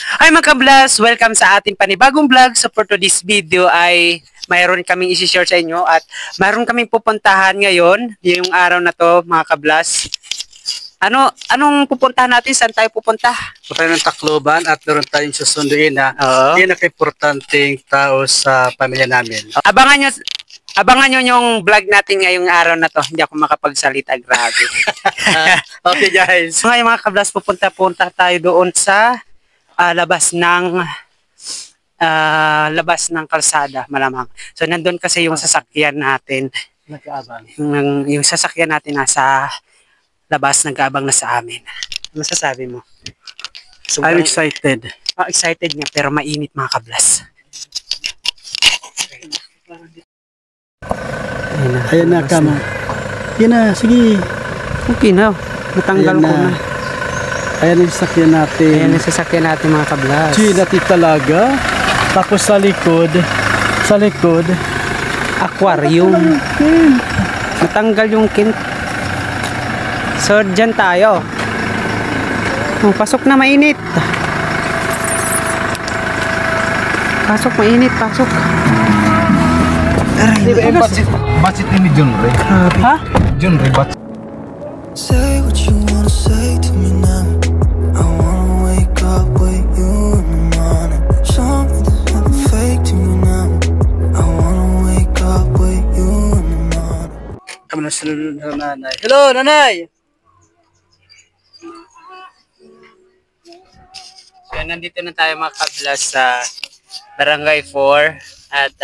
Hi mga kablas! Welcome sa ating panibagong vlog. So for today's video ay mayroon kaming isi-share sa inyo at mayroon kaming pupuntahan ngayon, yung araw na to mga kablas. Anong pupuntahan natin? Saan tayo pupunta? Tayo ng Tacloban at meron tayong susunduin na pinaka-importanting tao sa pamilya namin. Abangan nyo yung vlog natin ngayong araw na to. Hindi ako makapagsalita, grabe. Okay guys. So ngayon mga kablas, pupunta tayo doon sa labas ng kalsada, malamang. So nandun kasi yung sasakyan natin. Nag-aabang. Yung sasakyan natin nasa labas, nag-aabang na sa amin. Ano sasabi mo? I'm excited. Excited nga pero mainit mga kablas. Ayan na kamo. Yan na, sige. Okay na. Natanggal ko na. Ayan yung sasakyan natin. Ayan yung sasakyan natin mga kablas. Natin talaga. Tapos sa likod, aquarium. Natanggal yung kint. So, dyan tayo. Oh, pasok na, mainit. Pasok, mainit, pasok. Aray, batsit ini John Ray. Ha? John Ray batsit. Say what you wanna say to me now. I wanna wake up with you in the morning. Show me there's nothing fake to me now. I wanna wake up with you in the morning. kami na sunod sa nanay. Hello, nanay! So, nandito na tayo mga kablas sa Barangay 4 at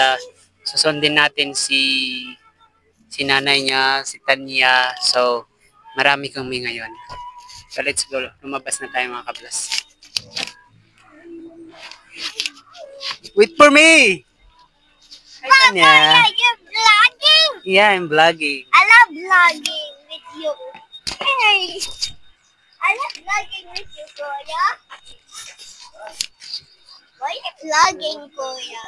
susundin natin si nanay niya, si Tanya. So, marami kami ngayon. So, let's go. Lumabas na tayo mga kablas. Wait for me! Hi, Tanya. Are you vlogging? Yeah, I'm vlogging. I love vlogging with you. I love vlogging with you, Kuya. Why are you vlogging, Kuya?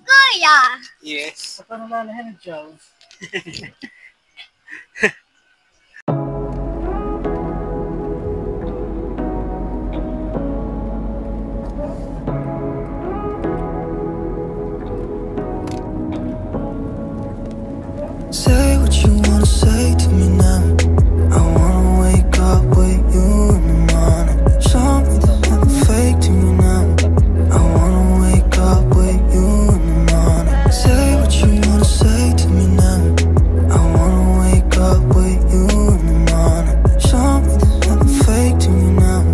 Kuya! Yes. Say what you wanna say to me now. I wanna wake up with you in the morning. Show me there's nothing fake to me now. I wanna wake up with you in the morning. Say what you wanna say to me now. I wanna wake up with you in the morning. Show me there's nothing fake to me now.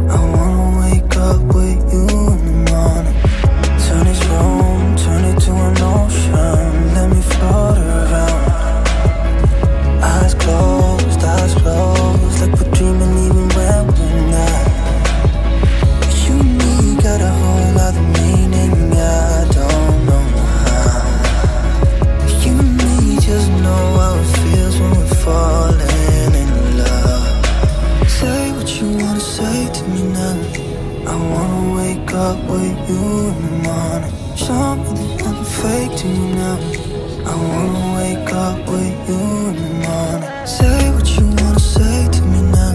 I wanna wake up with you in the morning. Turn this room, turn it to an ocean. Let me float around. Eyes closed, like we're dreaming even when we're not. You and me got a whole other meaning, I don't know how. You and me just know how it feels when we're falling in love. Say what you wanna say to me now. I wanna wake up with you in the morning. Show me there's nothing fake to me now. I wanna wake up with you in the morning. Say what you wanna say to me now.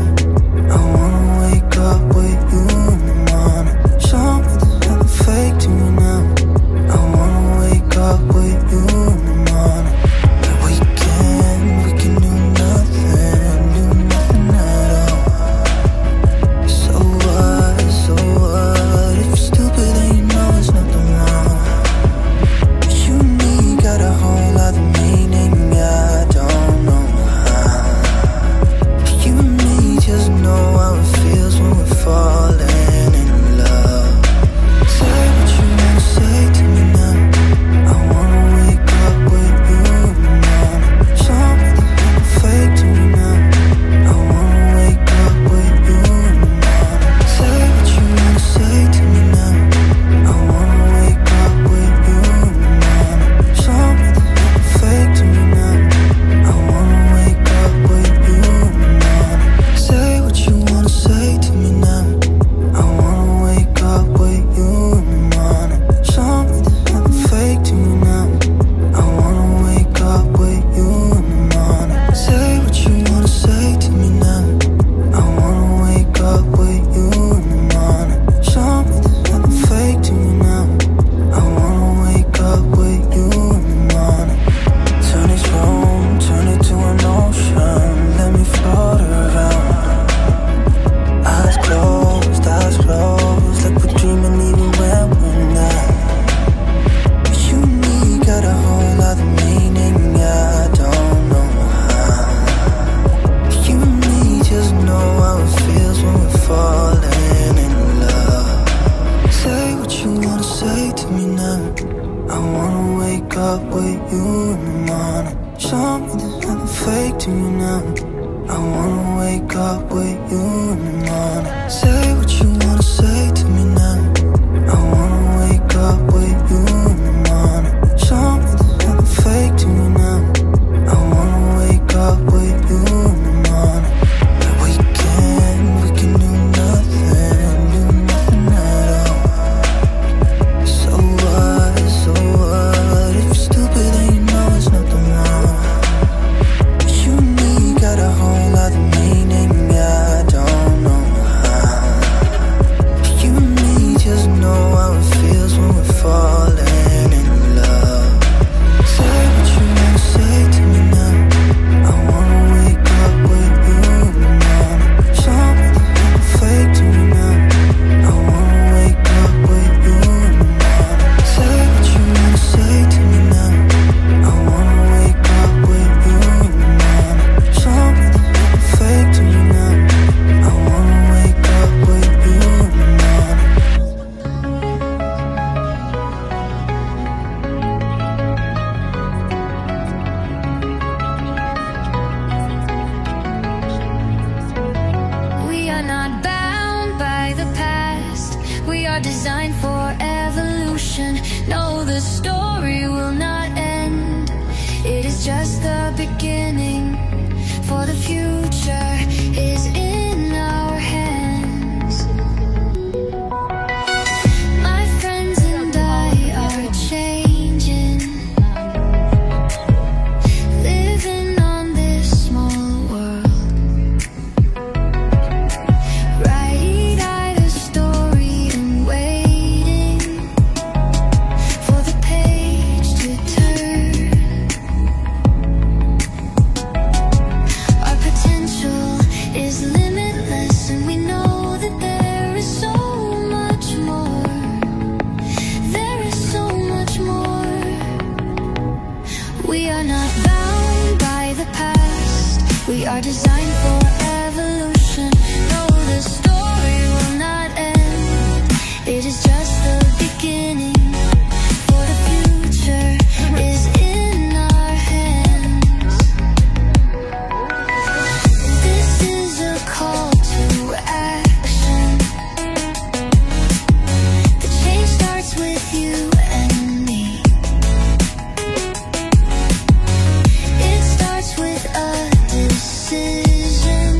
I wanna wake up with you in the morning. Show me there's nothing fake to me now. I wanna wake up with you in the morning. We can do nothing at all. So what, if you're stupid then you know there's nothing wrong. You and me got a whole other meaning, I don't know how. with you in the morning. Say what you wanna say to me now. I wanna wake up with you in the morning. Show me there's nothing fake to me now. I wanna wake up with you in the morning. We can do nothing at all. So what, if you're stupid then you know it's nothing wrong. You and me got a whole other meaning, I don't know how. You and me just know how it feels when we're falling in love. Say what you wanna say to me now. I wanna wake up with you in the morning. Show me there's nothing fake to me now. I wanna wake up with you in the morning. Say what you wanna say to me now. I wanna wake up with you in the morning. Show me there's nothing fake to me now. I wanna wake up with you in the morning. We are not bound by the past. We are designed for evolution. No, the story will not end. It is just the beginning. For the future is in our hands. My friends and I are changing, living on this small world. Write a story and waiting for the page to turn. Our potential is limitless, and we know that there is so much more. There is so much more. We are not bound by the past. We are designed for evolution. No, the story will not end. It is just the beginning. For the future is in our hands. This is a call to action. The change starts with you and me. It starts with a decision.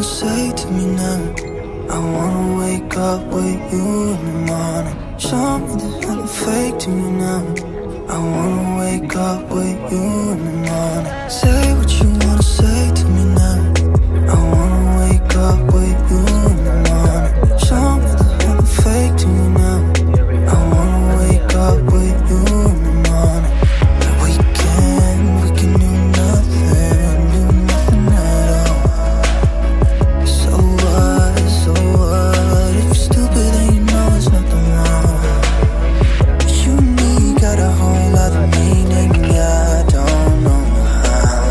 say to me now? I wanna wake up with you in the morning. Show me there's nothing fake to me now. I wanna wake up with you in the morning. Say what you wanna say to me now. I wanna wake up with you in the morning. Show me there's nothing fake to me now. I wanna wake up with you in the morning. We can do nothing at all. So what, if you're stupid then you know there's nothing wrong. You and me got a whole other meaning, yeah, I don't know how.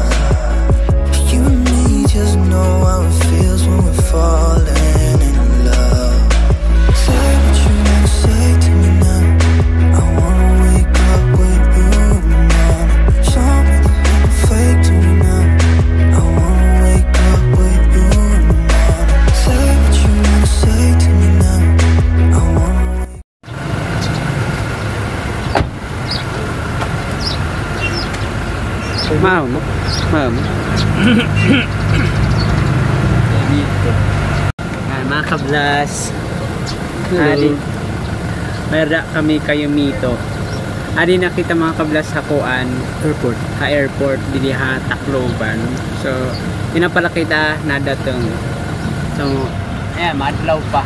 You and me just know how it feels when we're falling in love. Say what you wanna say to me now. I wanna wake up with you in the morning. Show me there's nothing fake to me now. I wanna wake up with you in the morning. Say what you wanna say to me now. I wanna wake Ma'am. Mga kablas. Mayroon kami kayo mito. Adi nakita mga kablas sa Kuan airport. Airport dili ha Tacloban. So pala kita nadatong. So maadlaw pa.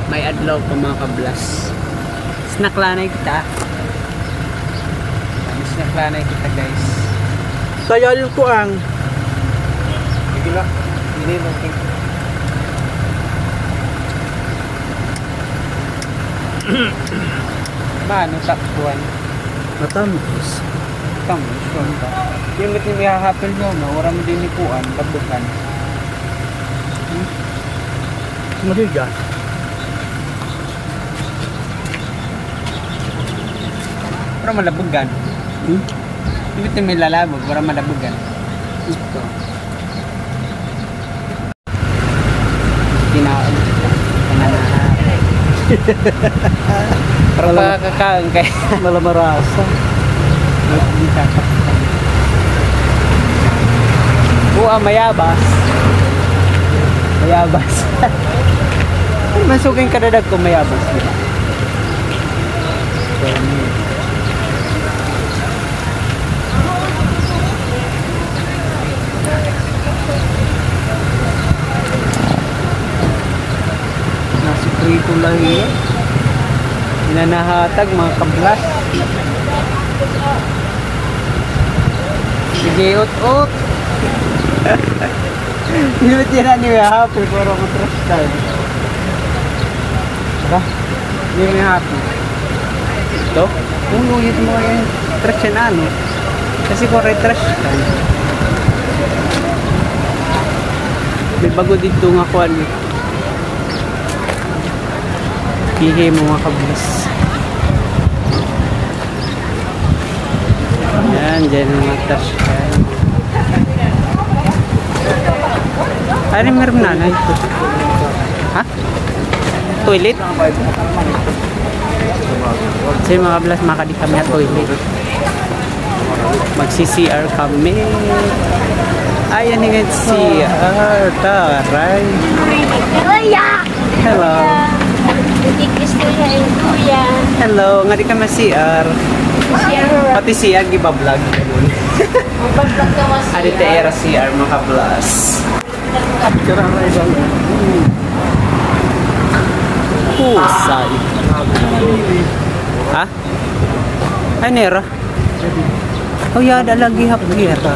May adlaw pa mga kablas. Snacklanay kita. Snacklanay kita guys. Saya yung kuang. Sige lang. Hindi mo Mano takbuhan? Matamis. Tamis ba? Yung may hahapil nyo, wala mo din ikuan, labukan. Magiga. Wala malabugan. Ibig may lalabog, wala malabugan. Ito. Kinaon. Para makakakain kayo. Malamarasa. Mayabas. Mayabas. Masuking kadadag ko mayabas. Nasa prito lang yun. Inanahatag mga kablas. Sige, ut-ut. Hindi yan na niya happy pero matras tayo. Ba? Hindi mo happy. Ito? Kung luyot mo yung trash yan ano. Kasi kung retrash tayo. May bago dito nga kuhan. Pihe mo mga kablas. Yan, dyan ang mga trash tayo. Ano meron na ito? Ha? Toilet? Kasi mga kablas, makadi kami na toilet. Magsi-CR kami. Ayan nga CR. Taray. Kuya! Hello. Gusto niya yung kuya. Hello. Nga di kami CR. Pati CR, giba-vlog. Adi te era CR mga kablas. Husay. Ha? Ay nera. Oh ya, ada lagi hapira.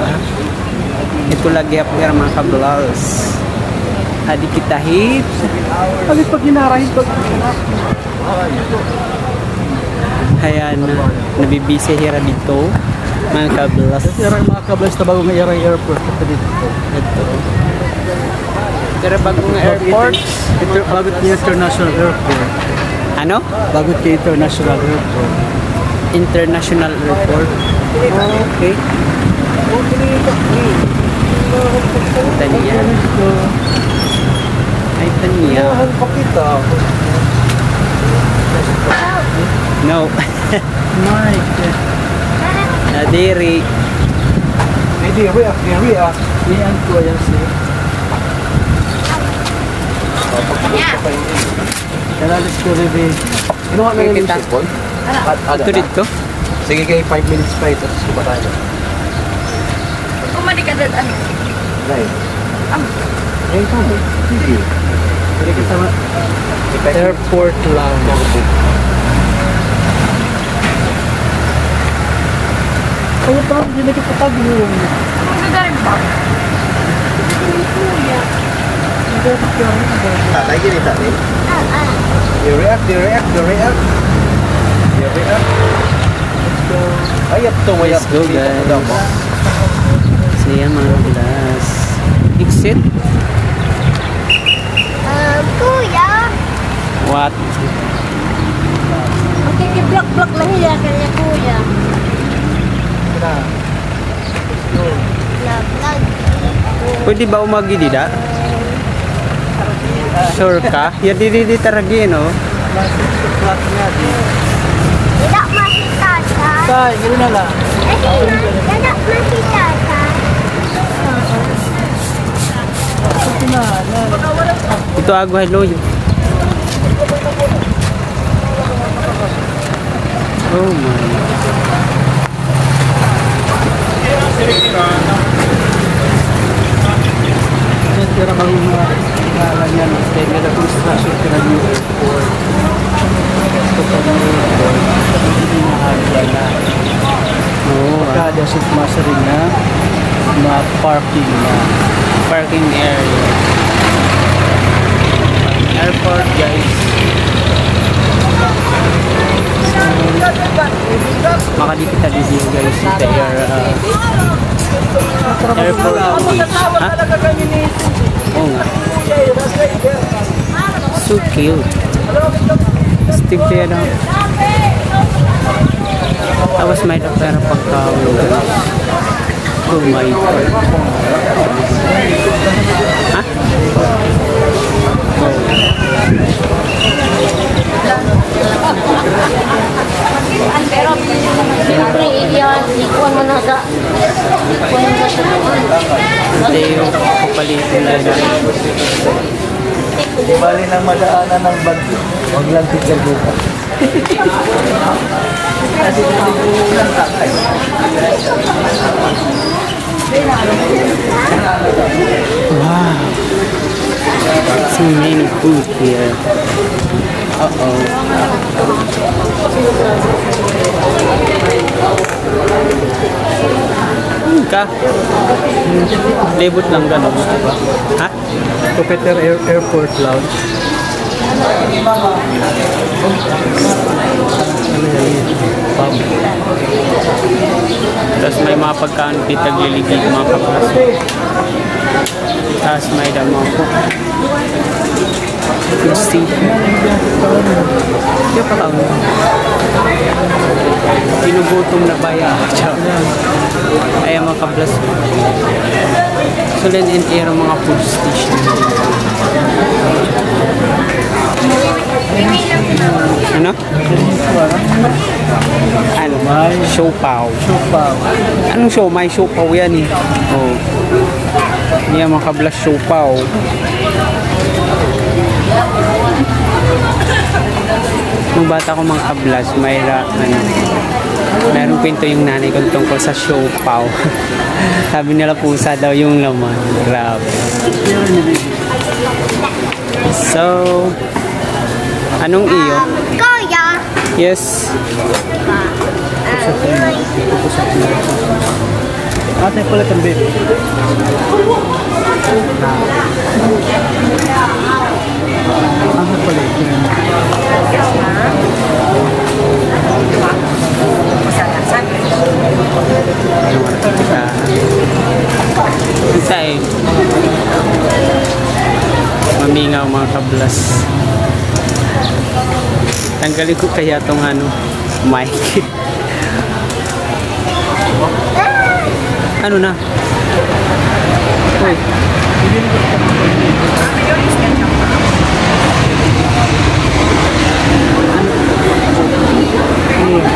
Itu lagi hapira mga kablas. Adi kita hit. Ano pag ginarahin pag Ayan, nabibisi hira dito. Mga kablas. Irang mga kablas na bago nga irang airport ito dito. Ito. Pero bagong airport. Ito bago yung international airport. Ano? Bago yung international airport. International airport. Okay. Tanya. Ay, tanya. No. Mike. Nadiri. Hindi, we are. Yan ko yan siya. Kalalis ko rin. Kinuha na yung music boy? Ito dito? Sige kayo, 5 minutes pa ito. Tapos kumakain na. Kumali ka dad, ano? Right. Ayun ka mo. Sige. Sige ka sama. Airport lang. Ano pa? Hindi na kita yun. Ano ka rin ba? Lagi rin tali. You react. Let's go. Ayap to, Let's go, guys. So yan mga kablas. Exit? Kuya! What? Okay, block lang niya kanya kuya. Vlog. Pwede ba umagi dida? Sure ka? Ya di taragi no? Tidak makita ka. Tay, gano'n na lang. Tidak makita ka. Ito ago hello yun. Oh my. Pero kami mga kailangan yan. Kaya nga na construction ka na new airport. Ito pa new airport. Hindi na hagla na. Oh, Kada sa masarin na mga parking na. parking area. Airport guys. Makadikit na video guys. Ito airport. Ha? Oo nga. So cute. Steve kaya na. Tapos may pera pagkawin. Oh my God. Ha? Pero, siyempre, iyan, ikuan mo na sa... Ito yung kapalitin na lang. Di bali nang madaanan ng bagyo. Huwag lang tigil buka. Kasi hindi lang takay. Wow. So many food here. Uh-oh. Ka? Lebot lang gano'n. Ha? Jupiter Airport Lounge. Ano yan? Pub. Tapos may mga pagkaan pitagliligig mga kapaso. Tapos may damo po. Good seat. Kaya pa lang. Pinugutom na baya. Ay mga kablas. Sulen and air mga food station. Ano? Ano? Siopaw. Anong show? May siopaw yan eh. Oh. Yan mga kablas siopaw. Nung bata ko mga kablas, mayroong kwento yung nanay ko tungkol sa siopaw. Sabi nila pusa daw yung laman. Grabe. So, anong iyo? Kuya! Yes. Ate pala kang baby. Ano pala ito? Isa eh. Mamingaw mga kablas. Tanggalin ko kaya tong ano, mic. Ano na? Uy.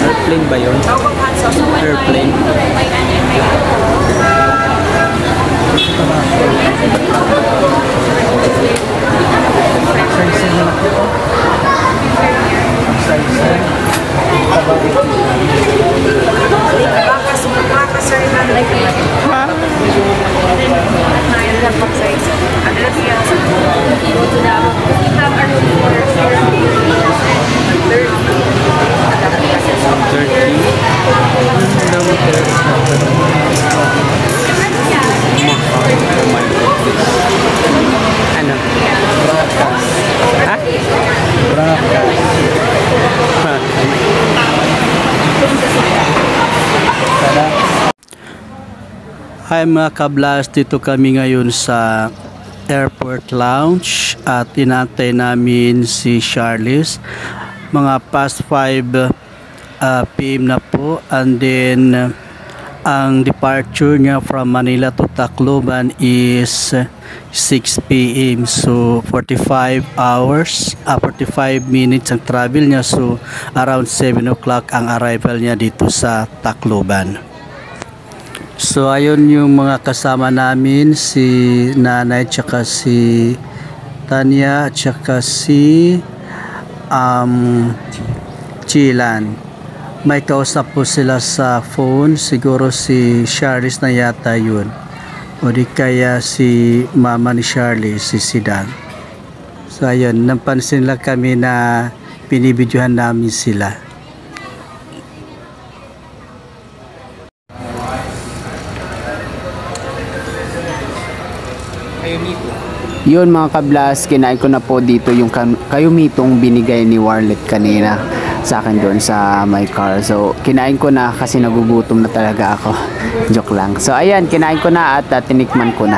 Airplane ba yun? Airplane. go to the, we have a room for 30. Ano? Ha? Hi mga kablas, dito kami ngayon sa airport lounge at inantay namin si Charles. Mga past 5 PM na po, and then ang departure niya from Manila to Tacloban is 6 PM. So 45 hours, 45 minutes ang travel niya. So around 7 o'clock ang arrival niya dito sa Tacloban. So ayun yung mga kasama namin, si nanay tsaka si Tanya tsaka si Chilan. May kausap po sila sa phone, siguro si Charles na yata yun, o di kaya si mama ni Charlie, si Sidan. So ayun, napansin lang kami na binibidyohan namin sila. Yun mga kablas, kinain ko na po dito yung kayumitong binigay ni Warlet kanina sa akin doon sa my car. So kinain ko na kasi nagugutom na talaga ako. Joke lang. So ayan, kinain ko na at tinikman ko na.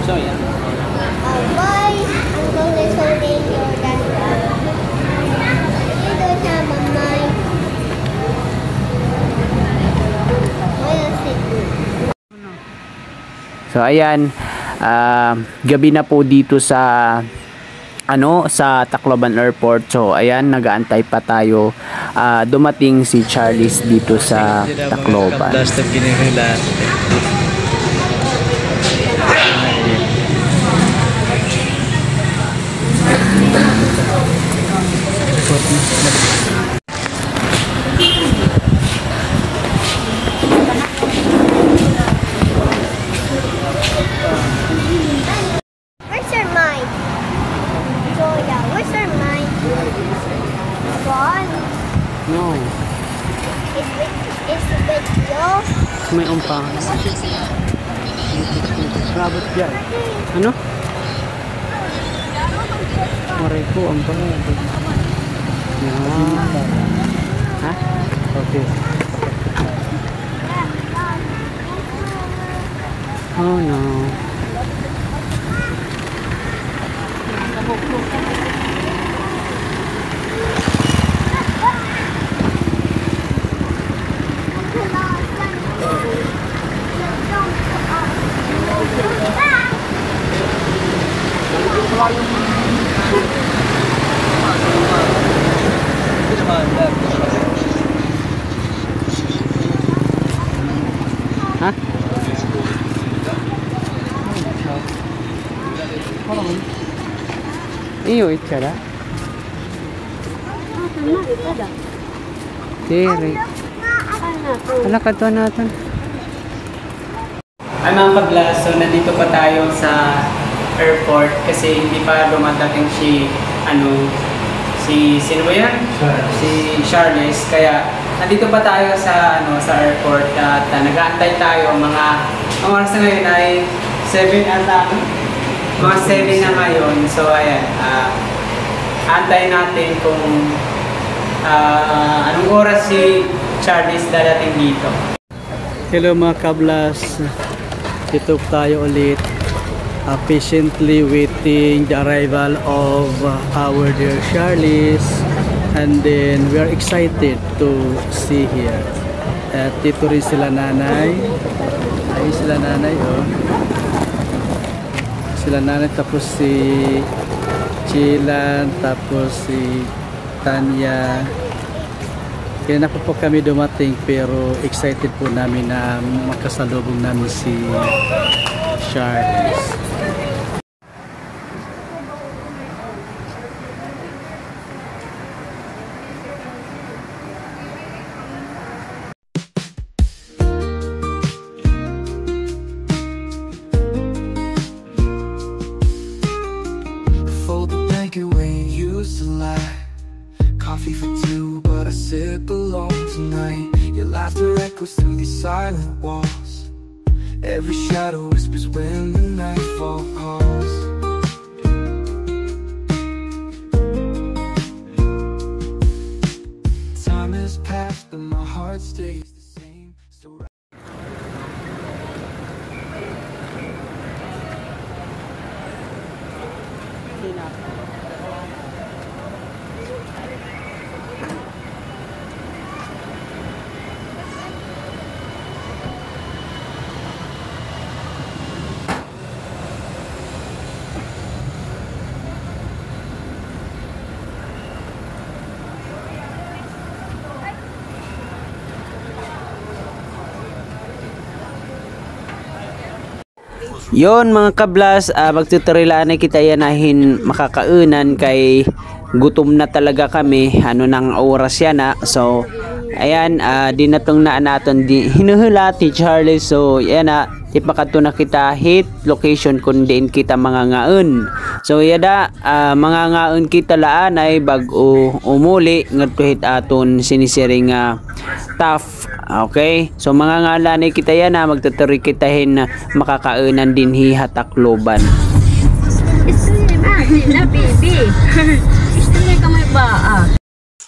So yan. Why Uncle is holding your dad? You don't have a mind. Why is it? So ayan, gabi na po dito sa sa Tacloban Airport. So ayan, nagaantay pa tayo dumating si Charles dito sa Tacloban. Where's your mind? Joya, where's your mind? Gone. No, Is it with you? may umpangan. Rabat dyan. Ano? Maray ko, umpangan. Ha? Okay. Oh no. Ha? Iyo, itsara. Diri. Anak ka to natin. Ay mga kablas, so nandito pa tayo sa airport kasi hindi pa dumadating sino ba yan? Si Charles. Kaya nandito pa tayo sa sa airport at nag-aantay tayo ang oras na ngayon ay 7 ata. Mga 7 na ngayon. So ayan, antay natin kung anong oras si Charles dadating dito. Hello mga kablas, dito tayo ulit, patiently waiting the arrival of our dear Charles, and then we are excited to see here. At dito rin sila nanay, ayun sila nanay, oh. Sila nanay, tapos si Chilan, tapos si Tanya. Kaya na po kami dumating, pero excited po namin na makasalubong namin si Charles. these silent walls. Every shadow whispers when the nightfall calls. Time has passed but my heart stays the same. Still Yon mga kablas, magtutorilaan na kita yanahin makakaunan kay gutom na talaga kami. Ano nang oras yan na. So ayan, di natong na naton di hinuhula ti Charlie. So yan na, di pa kadto na kita hit location kung diin kita mga ngaon. So yada, mga ngaon kita laan ay bag-o umuli ngadto hit aton sinisiring tough. Okay, so mga ngalan kita yan na magtuturi kitahin na makakaunan din hihatakloban.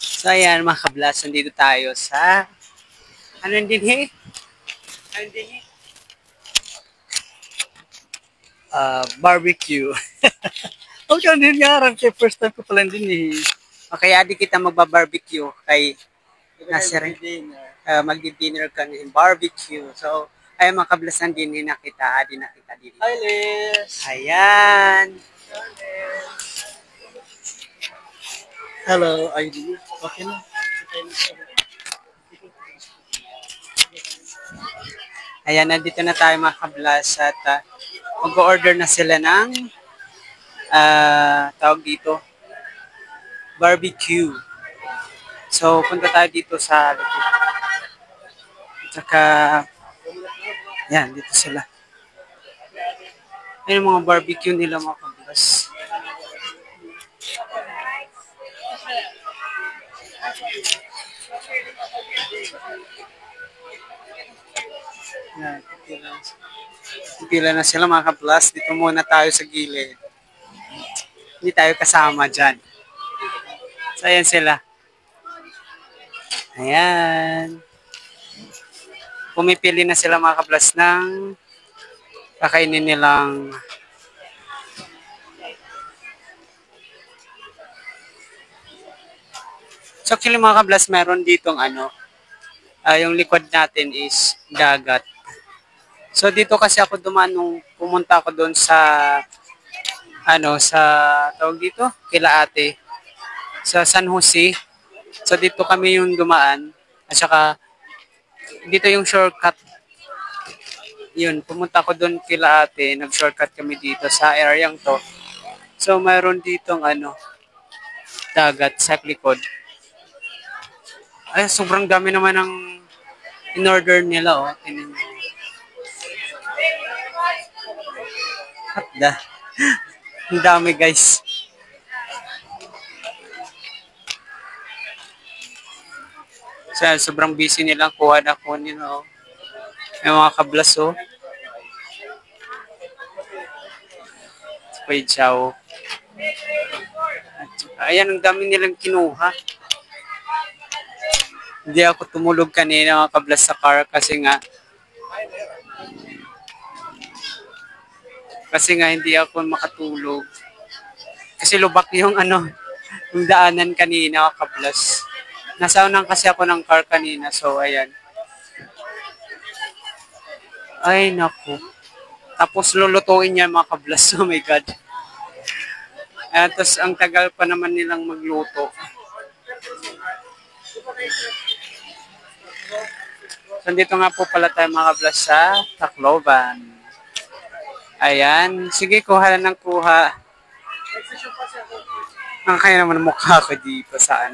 So ayan mga kablas, nandito tayo sa ano din barbecue. Okay, din nga kay first time ko pala din kaya di kita magba-barbecue kay nasa magdi-dinner kami in barbecue. So ayan mga kablas, din nakita din. Hi Liz. Ayan. Hello, are you doing okay na? Ayan, nandito na tayo mga kablas at mag-order na sila ng tawag dito barbecue. So punta tayo dito sa likod. Tsaka yan, dito sila. Ayun yung mga barbecue nila mga kablas. Yan, pila na sila mga kablas. Dito muna tayo sa gilid. Hindi tayo kasama dyan. So ayan sila. Ayan. Pumipili na sila mga kablas ng kakainin nilang so actually mga kablas, meron ditong yung likod natin is dagat. So dito kasi ako dumaan nung pumunta ako doon sa sa tawag dito, kila ate sa San Jose. So dito kami yung dumaan at saka dito yung shortcut. Yun, pumunta ako doon kila ate, nag-shortcut kami dito sa areang to. So mayroon ditong dagat sa likod. Ay, sobrang dami naman ng in-order nila, oh. Tingnan niyo. Ang dami, guys. So, sobrang busy nilang kuha na kunin, oh. May mga kablas, oh. Kuya Chow. Ayan, ang dami nilang kinuha. Hindi ako tumulog kanina mga kablas sa car kasi nga hindi ako makatulog. Kasi lubak yung yung daanan kanina mga kablas. Nasaunan kasi ako ng car kanina, so ayan. Ay naku. Tapos lulutuin niya mga kablas, oh my god. Tapos ang tagal pa naman nilang magluto. So, dito nga po pala tayo mga kablas sa Tacloban. Ayan. Sige, kuha lang ng kuha. Ang kaya naman mukha ko dito sa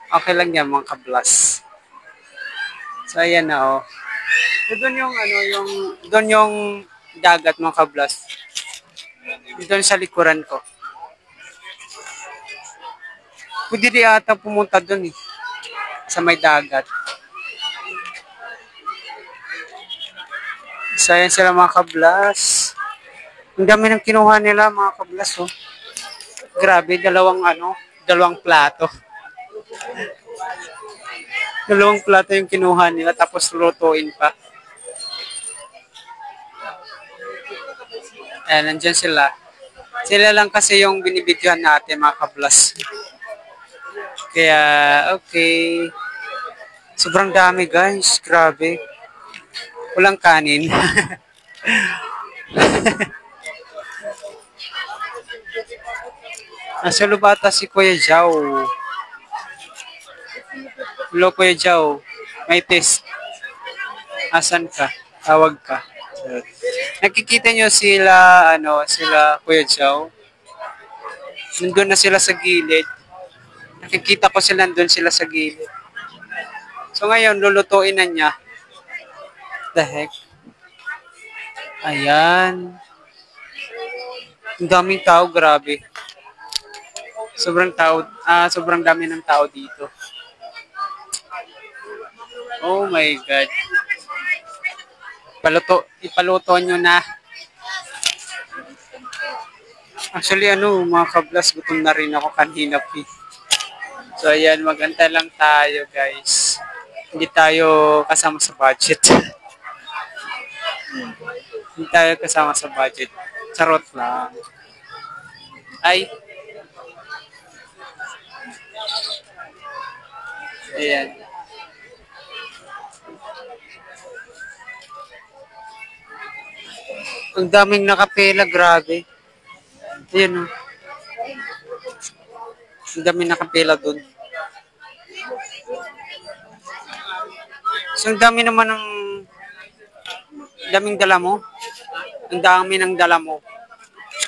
Okay lang yan mga kablas. So, ayan na oh. So, doon yung doon yung dagat mga kablas. Doon sa likuran ko. Pwede di ata pumunta doon sa may dagat. So, ayan sila mga kablas. Ang dami ng kinuha nila mga kablas, oh. Grabe, dalawang plato. Dalawang plato yung kinuha nila, tapos lutuin pa. Ayan, nandyan sila. Sila lang kasi yung binibidyohan natin mga kablas. Kaya, okay. Sobrang dami guys, grabe. Walang kanin. Nasa lubata si Kuya Jao. Hello Kuya Jao. May test. Asan ka? Tawag ka. Nakikita nyo sila Kuya Jao. Nandun na sila sa gilid. Nakikita ko sila nandun sila sa gilid. So ngayon, lulutuin na niya. The heck? Ayan. Ang daming tao, grabe. Sobrang dami ng tao dito. Oh my God. Ipaluto nyo na. Actually, mga kablas, gutom na rin ako kanina. So, ayan, maganda lang tayo, guys. Hindi tayo kasama sa budget. Hindi tayo kasama sa budget. Charot lang. Ay. Ayan. Ang daming nakapela, grabe. Ayan, oh. Ang daming nakapela dun. So, ang dami naman daming dala mo. Ang dami ng dala mo.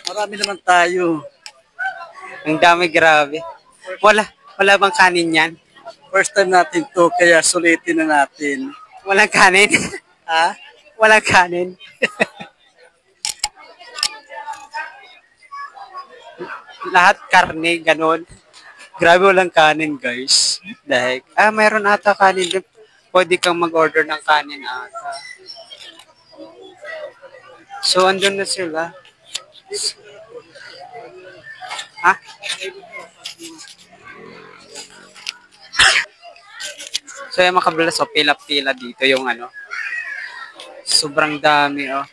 Marami naman tayo. Ang dami, grabe. Wala bang kanin yan? First time natin to, kaya sulitin na natin. Walang kanin? Ha? Walang kanin. Lahat karne, ganun. Grabe, walang kanin, guys. Like, mayroon ata kanin. Pwede kang mag-order ng kanin ata. So, andun na sila. Ha? So, yung makabilas, pila-pila dito yung sobrang dami, oh.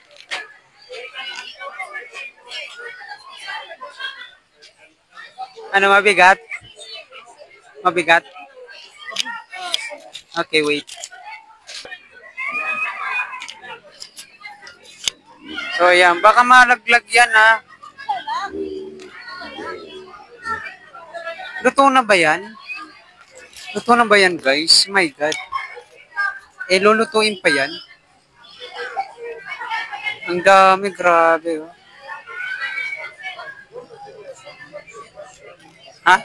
Mabigat? Mabigat? Okay, wait. So, yan. Baka malaglag yan, ha? Luto na ba yan? Luto na ba yan, guys? My God. Lulutuin pa yan? Ang dami, grabe, oh. Ha?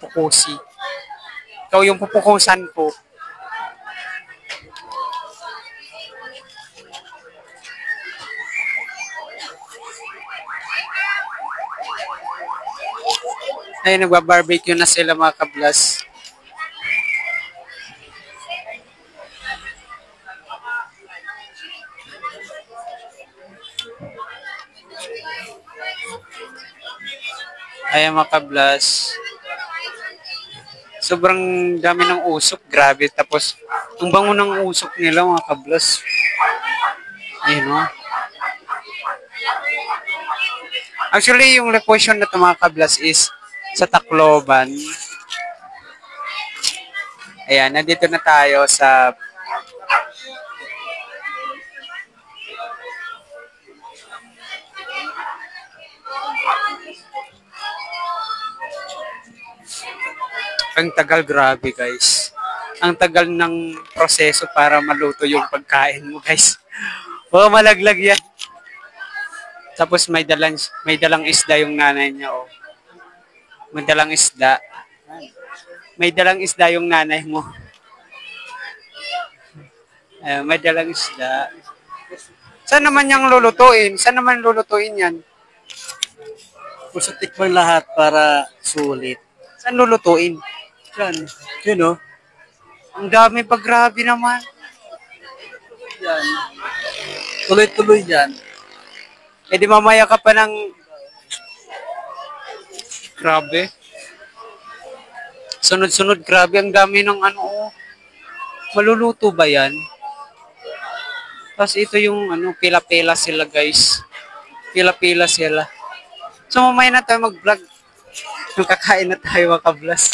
Pukusi. Ikaw yung pupukusan ko. Ay, nagba-barbecue na sila mga kablas. Ayan mga kablas. Sobrang dami ng usok. Grabe. Tapos, ang bango ng usok nila mga kablas. Ayun o. Actually, yung location na ito mga kablas is sa Tacloban. Ayan, nandito na tayo sa ang tagal, grabe guys. Ang tagal ng proseso para maluto yung pagkain mo guys. Oo, malaglag yan. Tapos may dalang isda yung nanay niya. Oh. May dalang isda. May dalang isda yung nanay mo. May dalang isda. Saan naman yung lulutuin? Saan naman lulutuin yan? Gusto tikman lahat para sulit. Saan lulutuin? Yan. Yun o. Ang dami pa, grabe naman. yan. Tuloy-tuloy yan. Eh di mamaya ka pa ng... Grabe. Sunod-sunod, grabe. Ang dami ng ano. Oh. Maluluto ba yan? Tapos ito yung ano, pila-pila sila guys. Pila-pila sila. So mamaya na tayo mag-vlog. Nung kakain na tayo mga kablas.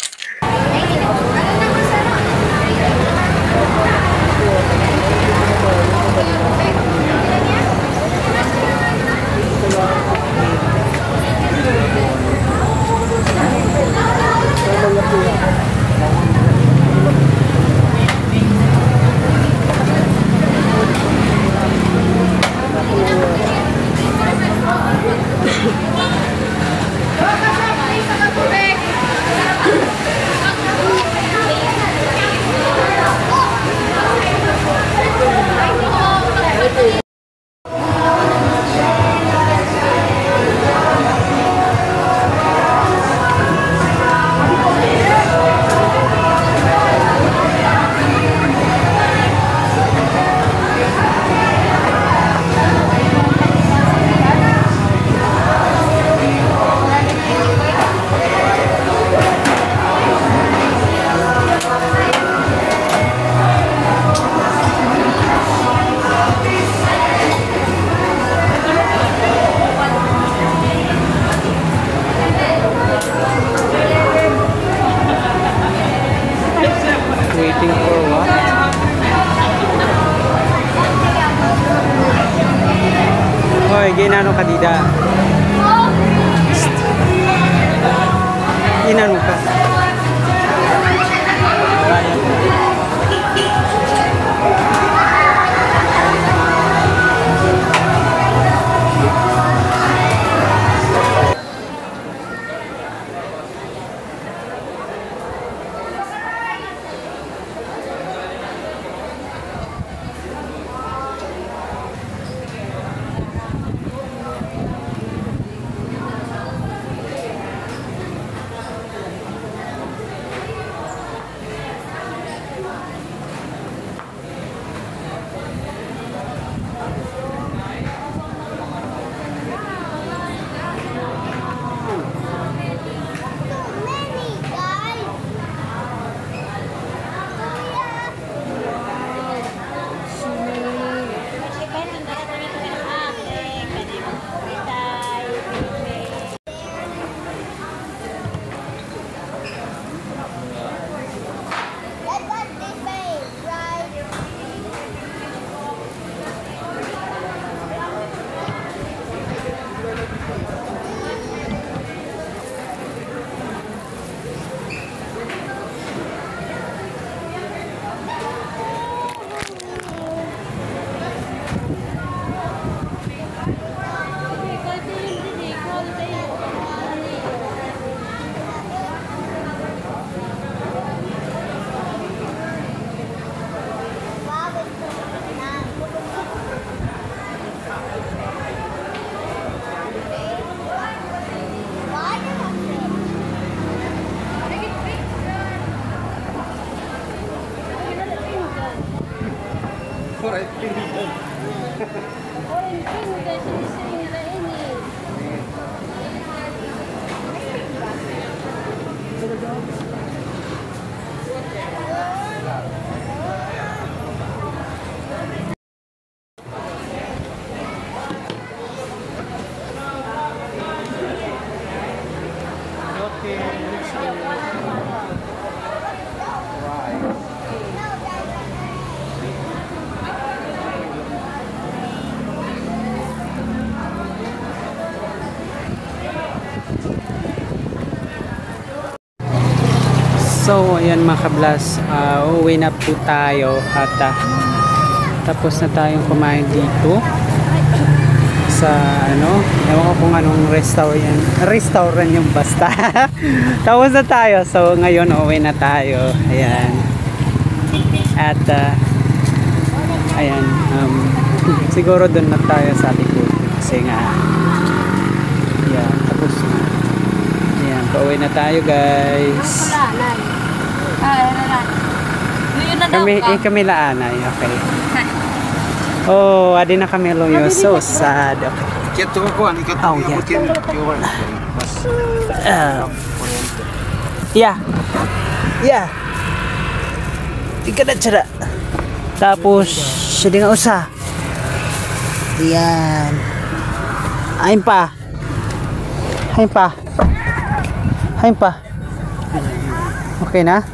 Waiting for what? Hoy, ginano ka dida? Ginano ka? So, ayan mga kablas, uuwi na po tayo at tapos na tayong kumain dito sa ano, ewan ko kung anong restaurant yung basta. Tapos na tayo, so ngayon uuwi na tayo, ayan. At ayan, siguro doon na tayo sa likod kasi nga ayan, tapos na. Ayan, pauwi na tayo guys. Kami laanay, okay. Oh, adi na kami loyo. So sad. Okay. Kito ko ani ka Oh, yeah. Mas Yeah. Yeah. Ika na tsara. Tapos, siya nga usa. Yan. Hain pa. Hain pa. Hain pa. Okay na?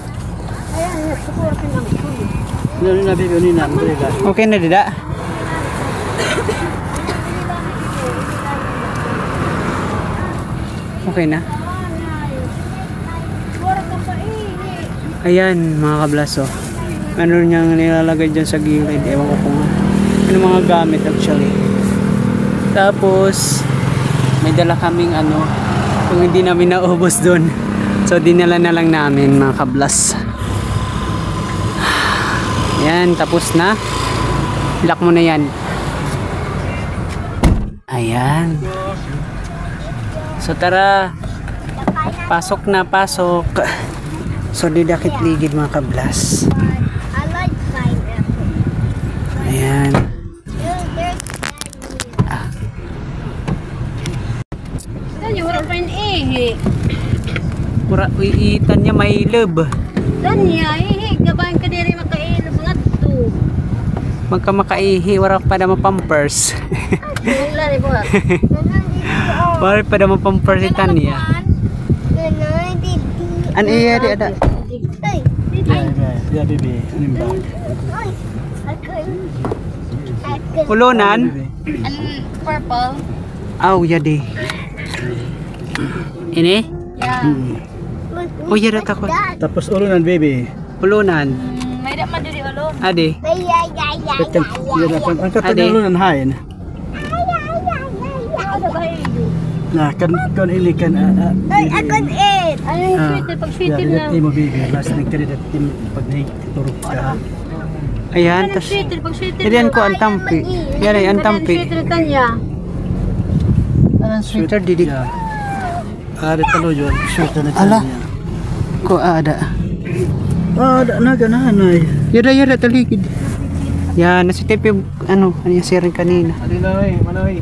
Okay na, dida? Okay na? Ayan mga kablaso. Ano niyang nilalagay dyan sa gilid. Ewan ko kung ano mga gamit actually. Tapos may dala kaming ano. Kung hindi namin naubos doon. So dinala na lang namin mga kablas. Ayan, tapos na. Lock mo na yan. Ayan. So tara. Pasok na, pasok. So didakit ligid mga kablas. I like pineapple. Ayan. Tanya wala pa yung ihi. Pura iitan niya may love. Tanya ihi. Gabahin ka diri makailog nga to. Magka makaihi, wala pa naman pampers. Wala rin po. Wala pa naman pampers si Tanya. An iya di ada. Yeah, baby. Ulunan? Purple. Oh, ya di. Ini? Yeah. Oh, ya dah takut. Tapos ulunan, baby. Ulunan. May dapat diri ulo. Adi. Angkat Ade. na ulunan, hain. Ano ba yun? Nah, kan ini kan I could eat. Ayun yung sweeter. Pag sweeter na. mo baby. Last nagkari dat tim pag turok ka. Ayan, Ano tas. sweeter? Pag sweeter Yan ko ang tampi. Yan ay ang tampi. Sweeter Tanya. Ang sweater didik. Ada talo yun. Shoot na Ala. Ko ada. Ada na ganahanay. Yara taligid. Yan, nasa tepe ano yung sharing kanina. Adinay, manay.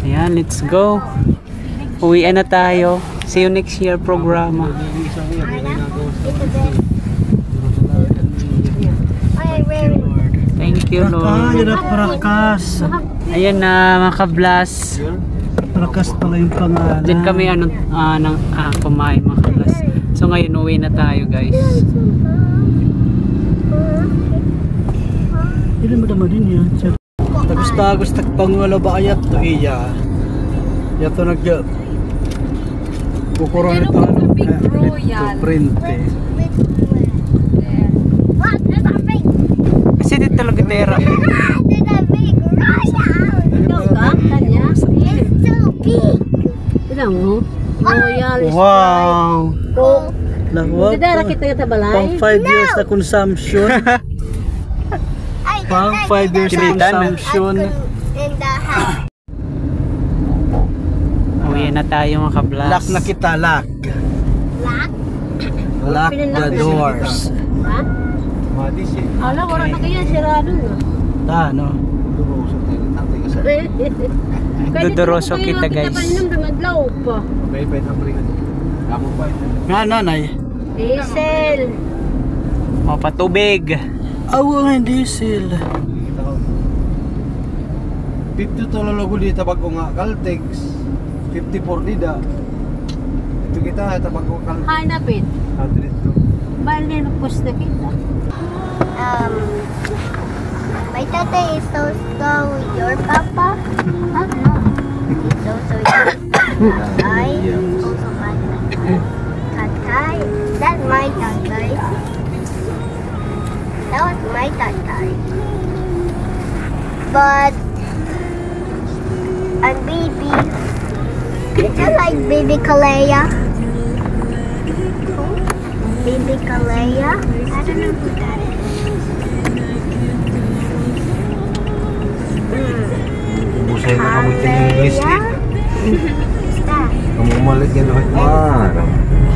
Ayan, let's go. Uwian na tayo. See you next year programa. Thank you, Lord. Yun na prakas. Ayan na mga kablas. Prakas pala yung pangalan. Diyan kami kumain mga kablas. So ngayon uwi na tayo guys. Hindi mo naman din yan. Tagos tagpangwala ba ayat to iya. Yato nag kukuron ito ito print eh. What? There's a big, Kasi dito talaga tera. there's a big Ikaw ka? Tanya? It's so big. Tignan mo. Royal. Wow. Coke. Lawag. Dara kita kita balay. Pang 5 years na consumption. Pang 5 years na Kinitan. consumption. In the house. Uwi na tayo mga kablas. Lock na kita, lock. Black. Lock the doors. Ha? Ala, wala na kaya sirado na. No? Dudoroso kita, guys. Kita paninom na madlaw pa. Nga nanay. Diesel. O patubig. Awa nga diesel. 50 to lolo di tabako nga Caltex. 54 dida. Ito kita tabako Caltex. Hanapin. Dito. Bali na push na kita. My tata is so your papa. Huh? No. So your tatay. Also my tatay. That's my tatay. That was my tatay. But and baby, it's just like baby Kalea. Baby Kalea. I don't know who that is. Busay na kami sa English Kalea? eh. Who's that? Kamu umalit yan kahit marang.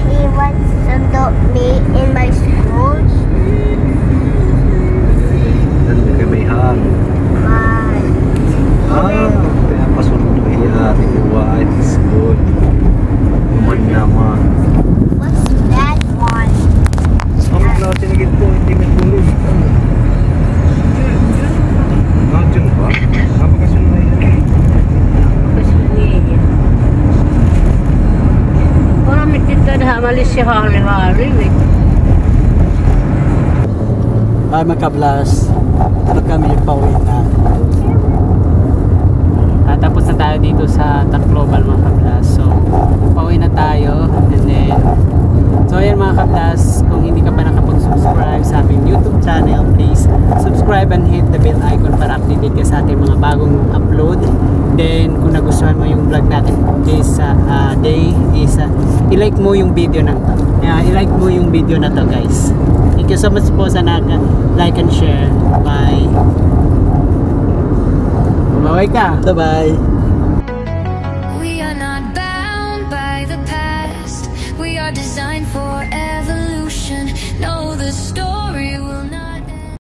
He wants to adopt me in my school. Dan kami lang. Kaya pasunod kaya tibuwa at school. Kuman naman. What's that one? Ang klase na gito, hindi may tulog. Nandiyan ba? Napakasunod na yan. Orang kita dah Malaysia hari-hari. Ay mga kablas, ano kami pauwi na. Tapos na tayo dito sa Tacloban mga kablas. So, pauwi na tayo. And then, so ayan mga kablas, kung hindi ka pa nakapag-subscribe sa aming YouTube channel, please subscribe and hit the bell icon para updated ka sa ating mga bagong upload. Then, kung nagustuhan mo yung vlog natin this day, is i-like mo yung video na to. I-like mo yung video na to guys. Thank you so much po sa like and share. Bye! Bye ka! Bye-bye! We are not bound by the past. We are designed for evolution. Know the story will not